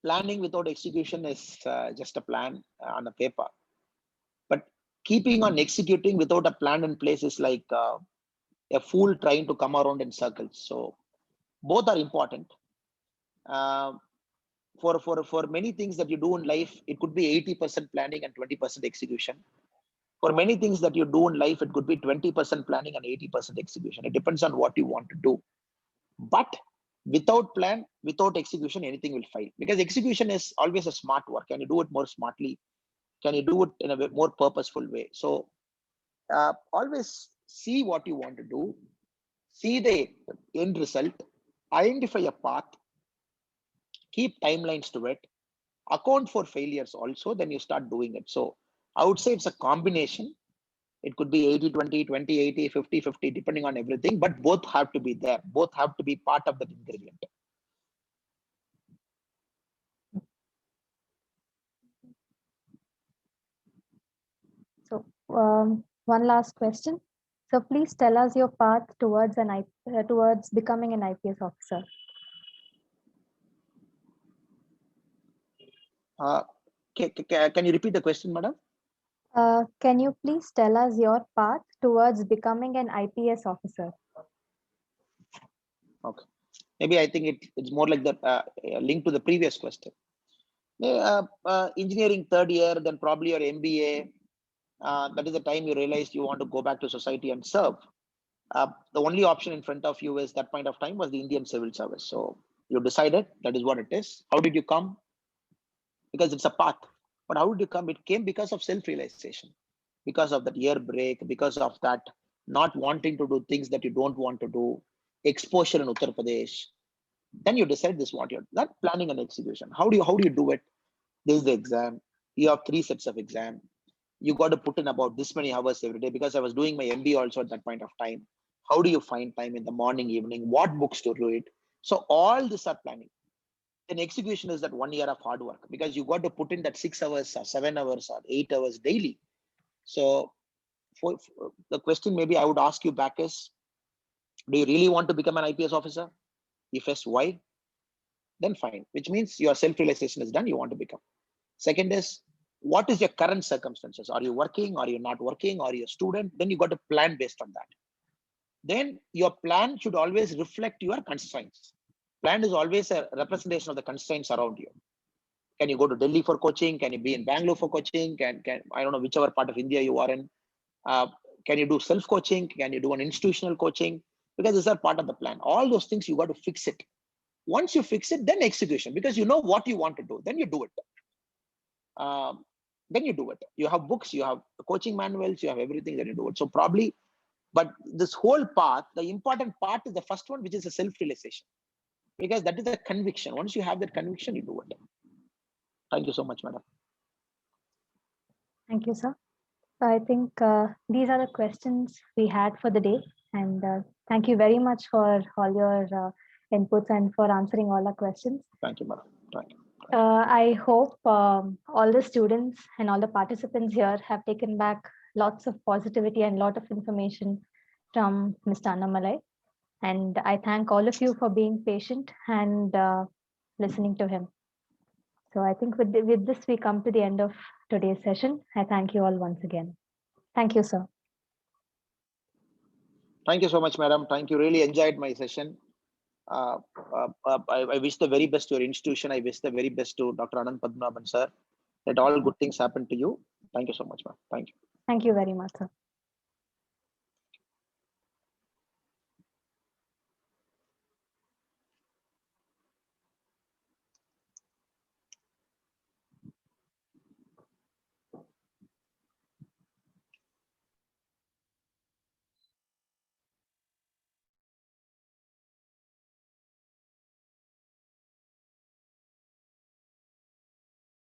Planning without execution is just a plan on a paper. But keeping on executing without a plan in place is like a fool trying to come around in circles. So both are important. For many things that you do in life, it could be 80% planning and 20% execution. For many things that you do in life, it could be 20% planning and 80% execution. It depends on what you want to do. But without plan, without execution, anything will fail. Because execution is always a smart work. Can you do it more smartly? Can you do it in a more purposeful way? So always see what you want to do, see the end result, identify a path, keep timelines to it, account for failures also, then you start doing it. So I would say it's a combination. It could be 80-20, 20-80, 50-50, depending on everything, but both have to be there. Both have to be part of that ingredient. So one last question. So please tell us your path towards towards becoming an IPS officer. Can you repeat the question, madam? Can you please tell us your path towards becoming an IPS officer? Okay. Maybe I think it's more like the link to the previous question. Engineering third year, then probably your MBA. That is the time you realize you want to go back to society and serve. The only option in front of you is that point of time was the Indian Civil Service. So you decided that is what it is. How did you come? Because it's a path. But how did you come? It came because of self-realization, because of that year break, because of that not wanting to do things that you don't want to do, exposure in Uttar Pradesh. Then you decide this what you're not planning and execution. How do you do it? This is the exam. You have 3 sets of exam. You got to put in about this many hours every day, because I was doing my MBA also at that point of time. How do you find time in the morning, evening? What books to read? So all this are planning. Then execution is that 1 year of hard work, because you got to put in that 6 hours or 7 hours or 8 hours daily. So for the question maybe I would ask you back is, do you really want to become an IPS officer? If yes, why? Then fine, which means your self-realization is done, you want to become. Second is, what is your current circumstances? Are you working? Are you not working? Are you a student? Then you got to plan based on that. Then your plan should always reflect your constraints. Plan is always a representation of the constraints around you. Can you go to Delhi for coaching? Can you be in Bangalore for coaching? Can I don't know whichever part of India you are in. Can you do self-coaching? Can you do an institutional coaching? Because these are part of the plan. All those things you got to fix it. Once you fix it, then execution, because you know what you want to do. Then you do it. Then you do it. You have books, you have coaching manuals, you have everything that you do it. So probably, but this whole path, the important part is the first one, which is the self-realization, because that is the conviction. Once you have that conviction, you do it. Thank you so much, madam. Thank you, sir. I think these are the questions we had for the day. And thank you very much for all your inputs and for answering all our questions. Thank you, madam. Thank you. I hope all the students and all the participants here have taken back lots of positivity and lot of information from Mr. Annamalai. And I thank all of you for being patient and listening to him. So I think with this, we come to the end of today's session. I thank you all once again. Thank you, sir. Thank you so much, madam. Thank you. Really enjoyed my session. I wish the very best to your institution. I wish the very best to Dr. Anand Padmanabhan, sir. That all good things happen to you. Thank you so much, ma'am. Thank you. Thank you very much, sir.